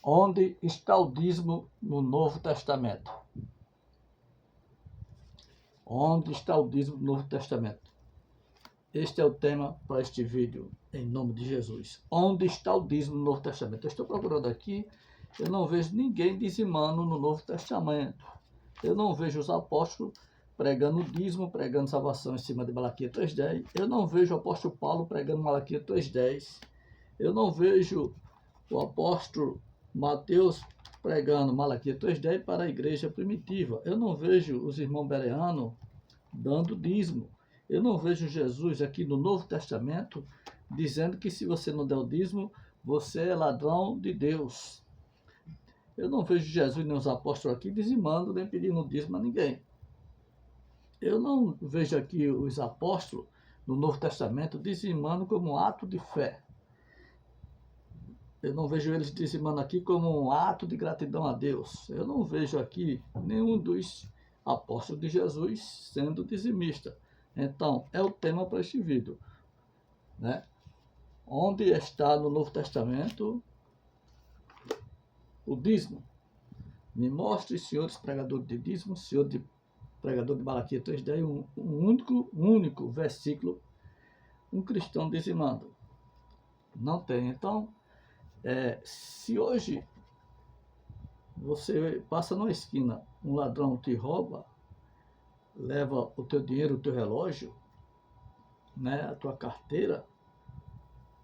Onde está o dízimo no Novo Testamento? Onde está o dízimo no Novo Testamento? Este é o tema para este vídeo, em nome de Jesus. Onde está o dízimo no Novo Testamento? Eu estou procurando aqui, eu não vejo ninguém dizimando no Novo Testamento. Eu não vejo os apóstolos pregando dízimo, pregando salvação em cima de Malaquias 3,10. Eu não vejo o apóstolo Paulo pregando Malaquias 3,10. Eu não vejo o apóstolo Mateus pregando Malaquias 3,10 para a igreja primitiva. Eu não vejo os irmãos bereanos dando dízimo. Eu não vejo Jesus aqui no Novo Testamento dizendo que se você não der o dízimo, você é ladrão de Deus. Eu não vejo Jesus nem os apóstolos aqui dizimando nem pedindo dízimo a ninguém. Eu não vejo aqui os apóstolos no Novo Testamento dizimando como um ato de fé. Eu não vejo eles dizimando aqui como um ato de gratidão a Deus. Eu não vejo aqui nenhum dos apóstolos de Jesus sendo dizimista. Então, é o tema para este vídeo, né? Onde está no Novo Testamento o dízimo? Me mostre, senhores pregadores de dízimo, senhor de pregador de Malaquias 3,10, um único versículo, um cristão dizimando. Não tem. Então, se hoje você passa numa esquina, um ladrão te rouba, leva o teu dinheiro, o teu relógio, né, a tua carteira,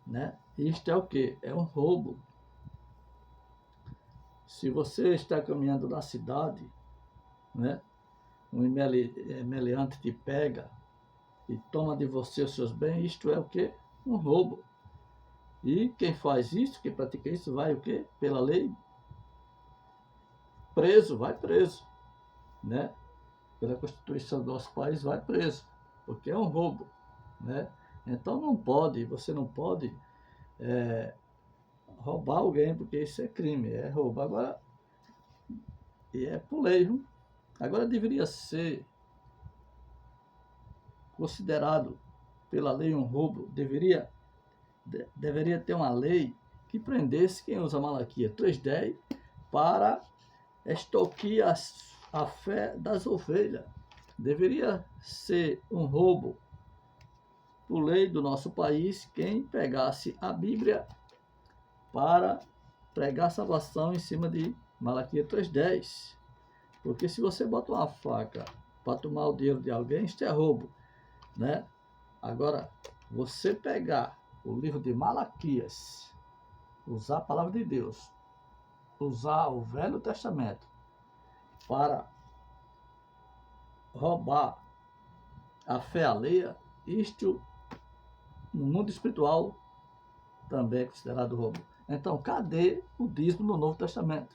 né? Isto é o quê? É um roubo. Se você está caminhando na cidade, né, um meliante te pega e toma de você os seus bens, isto é o quê? Um roubo. E quem faz isso, quem pratica isso, vai o quê? Pela lei, preso, vai preso, né? Pela Constituição do nosso país, vai preso, porque é um roubo, né? Então não pode, você não pode roubar alguém, porque isso é crime, é roubo. Agora, e é por lei, viu? Agora deveria ser considerado pela lei um roubo, deveria ter uma lei que prendesse quem usa Malaquias 3,10 para extorquir a fé das ovelhas. Deveria ser um roubo, por lei do nosso país, quem pegasse a Bíblia para pregar salvação em cima de Malaquias 3,10. Porque se você bota uma faca para tomar o dinheiro de alguém, isto é roubo, né? Agora, você pegar o livro de Malaquias, usar a palavra de Deus, usar o Velho Testamento para roubar a fé alheia, isto no mundo espiritual também é considerado roubo. Então, cadê o dízimo no Novo Testamento?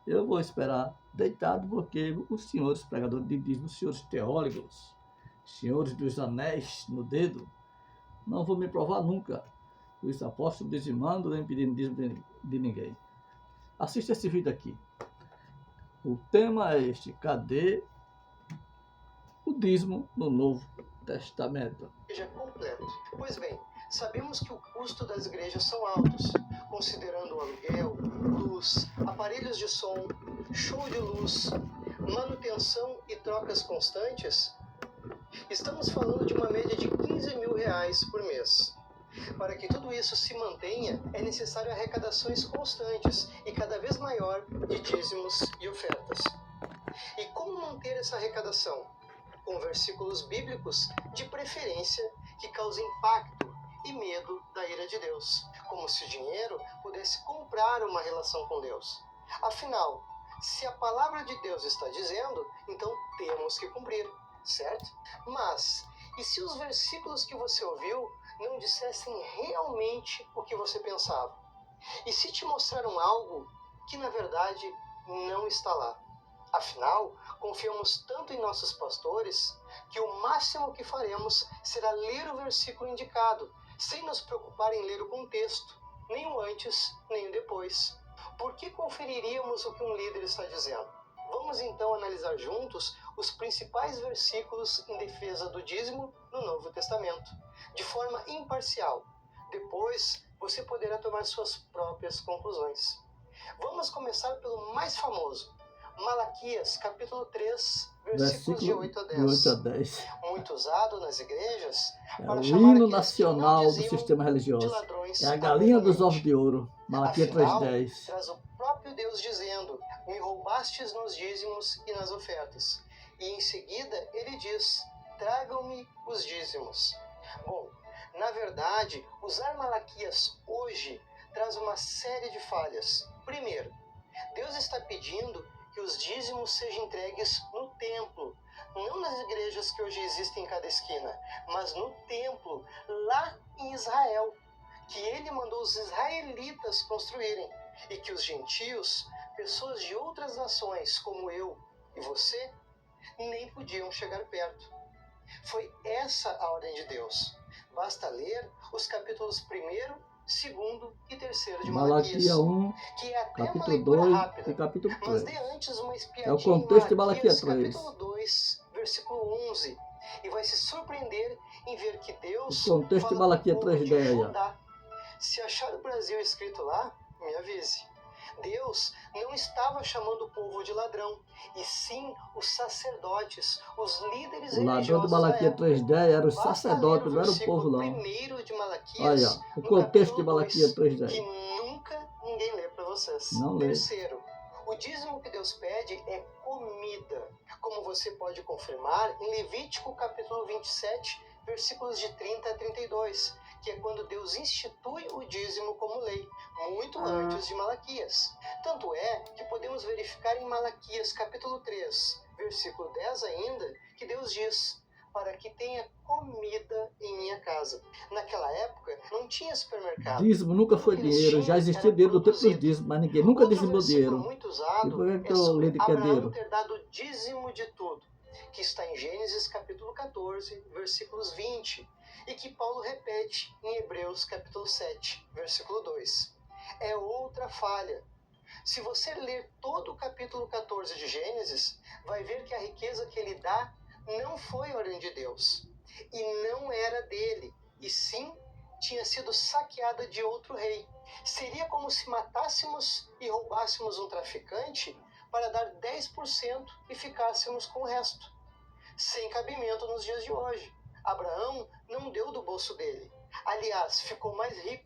Eu vou esperar deitado, porque os senhores pregadores de dízimo, os senhores teólogos, senhores dos anéis no dedo, não vão me provar nunca os apóstolos dizimando nem pedindo dízimo de ninguém. Assista esse vídeo aqui. O tema é este: cadê o dízimo no Novo Testamento? Igreja completo. Pois bem, sabemos que o custo das igrejas são altos, considerando o aluguel, luz, aparelhos de som, show de luz, manutenção e trocas constantes. Estamos falando de uma média de R$ 15.000 por mês. Para que tudo isso se mantenha, é necessário arrecadações constantes e cada vez maior de dízimos e ofertas. E como manter essa arrecadação? Com versículos bíblicos, de preferência, que causem impacto e medo da ira de Deus, como se o dinheiro pudesse comprar uma relação com Deus. Afinal, se a palavra de Deus está dizendo, então temos que cumprir, certo? Mas, e se os versículos que você ouviu não dissessem realmente o que você pensava? E se te mostraram algo que na verdade não está lá? Afinal, confiamos tanto em nossos pastores que o máximo que faremos será ler o versículo indicado, sem nos preocupar em ler o contexto, nem o antes, nem o depois. Por que conferiríamos o que um líder está dizendo? Vamos então analisar juntos os principais versículos em defesa do dízimo no Novo Testamento, de forma imparcial. Depois, você poderá tomar suas próprias conclusões. Vamos começar pelo mais famoso, Malaquias, capítulo 3, versículos de 8 a 10. Muito usado nas igrejas para o chamar hino aqueles que não nacional do dizimam sistema de religioso. ladrões É a galinha dos ovos abertamente. de ouro. Malaquias Afinal, 3:10. traz o próprio Deus dizendo: me roubastes nos dízimos e nas ofertas. E em seguida ele diz: tragam-me os dízimos. Bom, na verdade, usar Malaquias hoje traz uma série de falhas. Primeiro, Deus está pedindo que os dízimos sejam entregues no templo, não nas igrejas que hoje existem em cada esquina, mas no templo, lá em Israel, que ele mandou os israelitas construírem, e que os gentios, pessoas de outras nações como eu e você, nem podiam chegar perto. Foi essa a ordem de Deus. Basta ler os capítulos 1º, 2º e 3º de Malaquias, Malaquias 1, que é até uma capítulo leitura 2 rápida. e capítulo Mas 3. dê antes uma espiadinha É o contexto de em Malaquias Malaquias 3. capítulo 2, versículo 11, e vai se surpreender em ver que Deus O contexto de fala com o Malaquias povo de 3:10 aí, ó. Judá. Se achar o Brasil escrito lá, me avise. Deus não estava chamando o povo de ladrão, e sim os sacerdotes, os líderes O ladrão de religiosos da Malaquias época. 3:10 era o Basta sacerdote, ler não era o povo versículo não. 1º de Malaquias, Olha, o no contexto de capítulo Malaquias 2, 3:10. que nunca ninguém lê para vocês. Não lê. Terceiro, o dízimo que Deus pede é comida, como você pode confirmar em Levítico capítulo 27, versículos de 30 a 32, que é quando Deus institui o dízimo como lei, muito antes de Malaquias. Tanto é que podemos verificar em Malaquias capítulo 3, versículo 10 ainda, que Deus diz: para que tenha comida em minha casa. Naquela época, não tinha supermercado. Dízimo nunca foi dinheiro, já existia dinheiro no tempo dos dízimos, mas ninguém nunca dizimou dinheiro. Muito E usado por que é eu sobre li de que é Abraão dinheiro? ter dado dízimo de tudo, que está em Gênesis capítulo 14, versículos 20, e que Paulo repete em Hebreus capítulo 7, versículo 2. É outra falha. Se você ler todo o capítulo 14 de Gênesis, vai ver que a riqueza que ele dá não foi ordem de Deus, e não era dele, e sim tinha sido saqueada de outro rei. Seria como se matássemos e roubássemos um traficante para dar 10% e ficássemos com o resto. Sem cabimento nos dias de hoje. Abraão não deu do bolso dele. Aliás, ficou mais rico.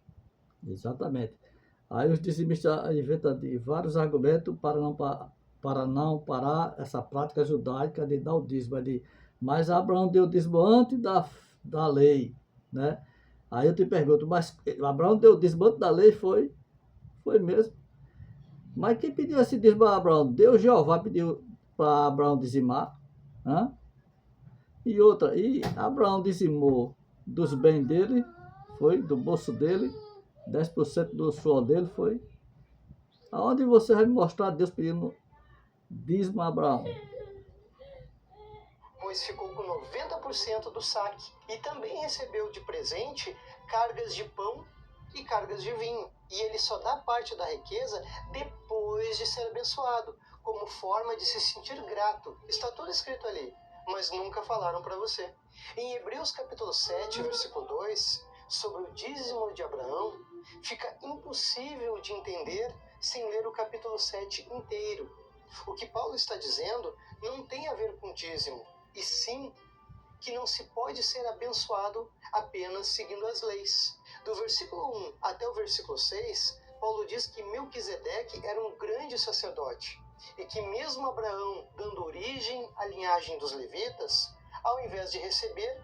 Exatamente. Aí os dizimistas inventam de vários argumentos para não parar essa prática judaica de dar o dízimo. Mas Abraão deu o dízimo antes da lei, né? Aí eu te pergunto, mas Abraão deu o dízimo antes da lei? Foi mesmo. Mas quem pediu esse dízimo a Abraão? Deus, Jeová, pediu para Abraão dizimar. Né? E Abraão dizimou dos bens dele, foi do bolso dele, 10% do suor dele foi. Aonde você vai me mostrar Deus pedindo dízimo a Abraão? Pois ficou com 90% do saque e também recebeu de presente cargas de pão e cargas de vinho. E ele só dá parte da riqueza depois de ser abençoado, como forma de se sentir grato. Está tudo escrito ali, mas nunca falaram para você. Em Hebreus capítulo 7, versículo 2, sobre o dízimo de Abraão, fica impossível de entender sem ler o capítulo 7 inteiro. O que Paulo está dizendo não tem a ver com dízimo, e sim que não se pode ser abençoado apenas seguindo as leis. Do versículo 1 até o versículo 6, Paulo diz que Melquisedeque era um grande sacerdote, e que mesmo Abraão dando origem à linhagem dos levitas, ao invés de receber,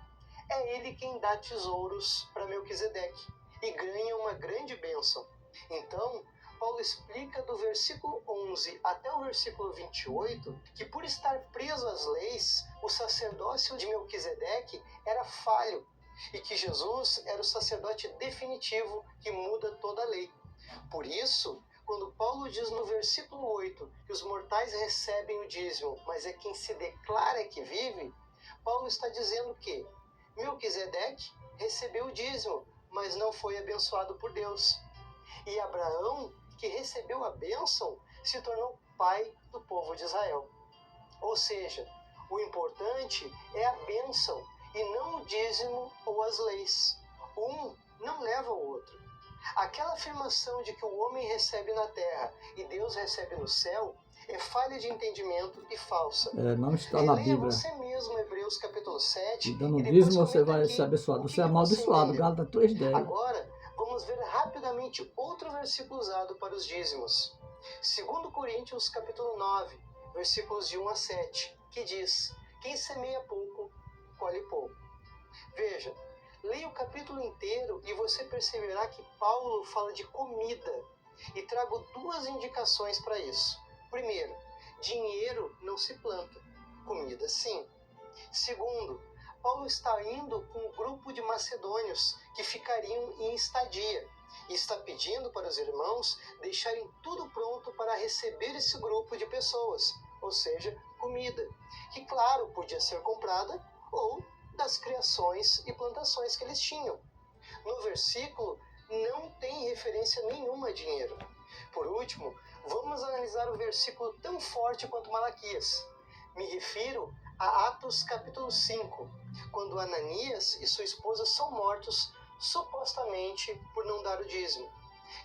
é ele quem dá tesouros para Melquisedeque, e ganha uma grande bênção. Então, Paulo explica do versículo 11 até o versículo 28 que por estar preso às leis, o sacerdócio de Melquisedeque era falho e que Jesus era o sacerdote definitivo que muda toda a lei. Por isso, quando Paulo diz no versículo 8 que os mortais recebem o dízimo, mas é quem se declara que vive, Paulo está dizendo que Melquisedeque recebeu o dízimo, mas não foi abençoado por Deus. E Abraão, que recebeu a bênção, se tornou pai do povo de Israel. Ou seja, o importante é a bênção e não o dízimo ou as leis. Um não leva ao outro. Aquela afirmação de que o homem recebe na terra e Deus recebe no céu é falha de entendimento e falsa. Não está na Releia Bíblia. você mesmo Hebreus capítulo 7 E dando e depois dízimo você comenta vai aqui ser abençoado. o Você é que você amaldiçoado. entendeu. Gálatas 3:10. Agora, vamos ver rapidamente outro versículo usado para os dízimos. 2 Coríntios capítulo 9, versículos de 1 a 7, que diz: quem semeia pouco, colhe pouco. Veja, leia o capítulo inteiro e você perceberá que Paulo fala de comida, e trago duas indicações para isso. Primeiro, dinheiro não se planta, comida sim. Segundo, Paulo está indo com um grupo de macedônios que ficariam em estadia e está pedindo para os irmãos deixarem tudo pronto para receber esse grupo de pessoas, ou seja, comida, que claro podia ser comprada ou das criações e plantações que eles tinham. No versículo não tem referência nenhuma a dinheiro. Por último, vamos analisar o versículo tão forte quanto Malaquias. Me refiro a Atos capítulo 5, quando Ananias e sua esposa são mortos supostamente por não dar o dízimo.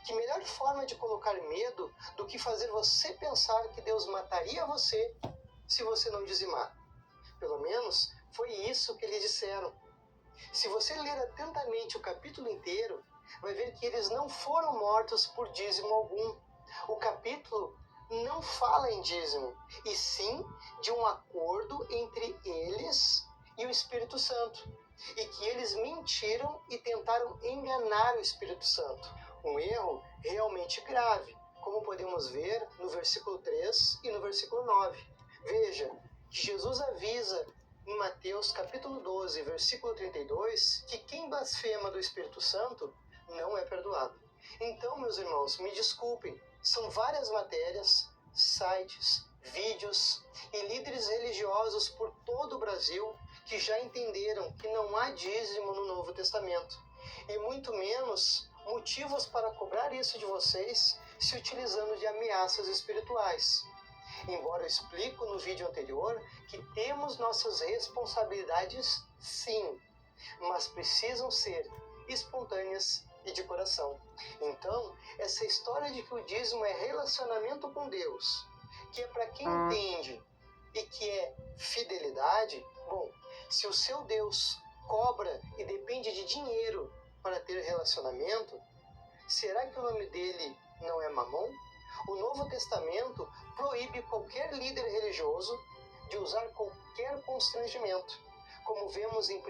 Que melhor forma de colocar medo do que fazer você pensar que Deus mataria você se você não dizimar? Pelo menos foi isso que eles disseram. Se você ler atentamente o capítulo inteiro, vai ver que eles não foram mortos por dízimo algum. O capítulo não fala em dízimo, e sim de um acordo entre eles e o Espírito Santo, e que eles mentiram e tentaram enganar o Espírito Santo. Um erro realmente grave, como podemos ver no versículo 3 e no versículo 9. Veja que Jesus avisa em Mateus capítulo 12, versículo 32, que quem blasfema do Espírito Santo não é perdoado. Então, meus irmãos, me desculpem, são várias matérias, sites, vídeos e líderes religiosos por todo o Brasil que já entenderam que não há dízimo no Novo Testamento, e muito menos motivos para cobrar isso de vocês se utilizando de ameaças espirituais. Embora eu explico no vídeo anterior que temos nossas responsabilidades sim, mas precisam ser espontâneas e de coração. Então, essa história de que o dízimo é relacionamento com Deus, que é para quem entende e que é fidelidade, bom, se o seu Deus cobra e depende de dinheiro para ter relacionamento, será que o nome dele não é Mamon? O Novo Testamento proíbe qualquer líder religioso de usar qualquer constrangimento, como vemos em 1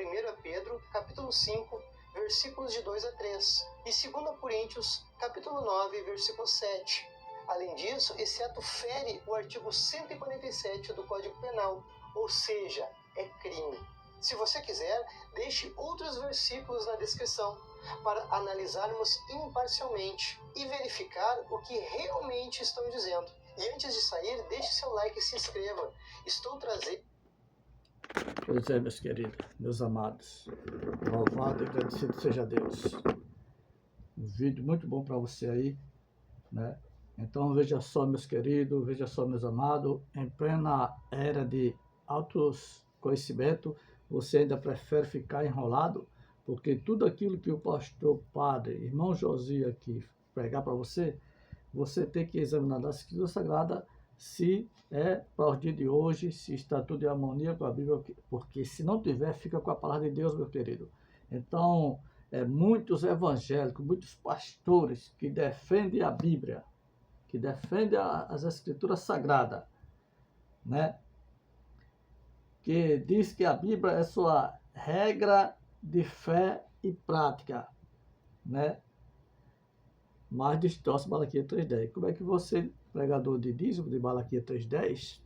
Pedro, capítulo 5, versículos de 2 a 3, e 2 Coríntios, capítulo 9, versículo 7. Além disso, esse ato fere o artigo 147 do Código Penal, ou seja, é crime. Se você quiser, deixe outros versículos na descrição para analisarmos imparcialmente e verificar o que realmente estão dizendo. E antes de sair, deixe seu like e se inscreva. Estou trazendo... Pois é, meus queridos, meus amados, louvado e agradecido seja Deus. Um vídeo muito bom para você aí, né? Então veja só, meus queridos, veja só, meus amados, em plena era de altos conhecimento, você ainda prefere ficar enrolado? Porque tudo aquilo que o pastor, padre, irmão Josias aqui pregar para você, você tem que examinar da Escritura Sagrada se é para o dia de hoje, se está tudo em harmonia com a Bíblia, porque se não tiver, fica com a palavra de Deus, meu querido. Então, muitos evangélicos, muitos pastores que defendem a Bíblia, que defendem as Escrituras Sagradas, né? Que diz que a Bíblia é sua regra de fé e prática, né? Mas distorce Malaquias 3:10. Como é que você, pregador de dízimo de Malaquias 3:10,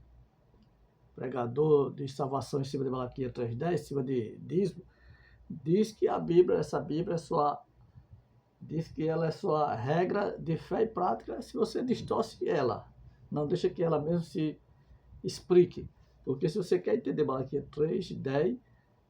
pregador de salvação em cima de Malaquias 3:10, em cima de dízimo, diz que a Bíblia, essa Bíblia é sua, diz que ela é sua regra de fé e prática, se você distorce ela, não deixa que ela mesmo se explique. Porque se você quer entender Malaquias 3:10,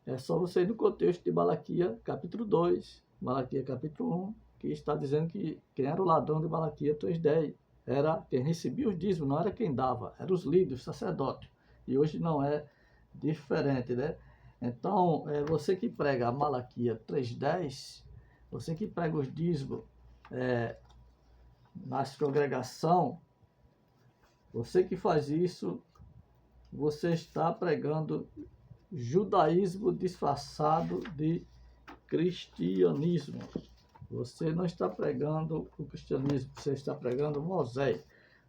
é só você ir no contexto de Malaquias capítulo 2, Malaquias capítulo 1, que está dizendo que quem era o ladrão de Malaquias 3:10 era quem recebia os dízimos, não era quem dava, eram os líderes, os sacerdotes. E hoje não é diferente, né? Então, você que prega Malaquias 3:10, você que prega os dízimos nas congregações, você que faz isso, você está pregando judaísmo disfarçado de cristianismo. Você não está pregando o cristianismo, você está pregando Moisés.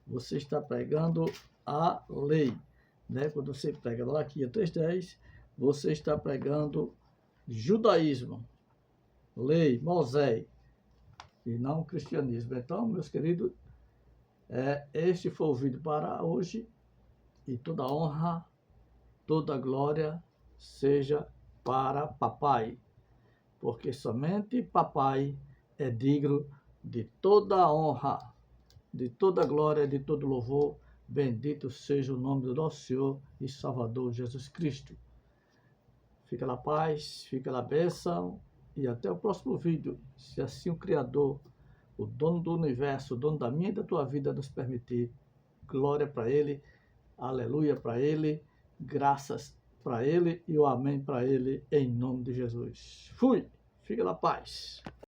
Você está pregando a lei. Né? Quando você prega Malaquias 3:10, você está pregando judaísmo, lei, Moisés, e não cristianismo. Então, meus queridos, este foi o vídeo para hoje, e toda honra, toda glória seja para Papai, porque somente Papai é digno de toda honra, de toda glória, de todo louvor. Bendito seja o nome do nosso Senhor e Salvador Jesus Cristo. Fica na paz, fica na bênção e até o próximo vídeo, se assim o Criador, o dono do universo, o dono da minha e da tua vida nos permitir. Glória para Ele, aleluia para Ele, graças para Ele e o amém para Ele, em nome de Jesus. Fui, fica na paz.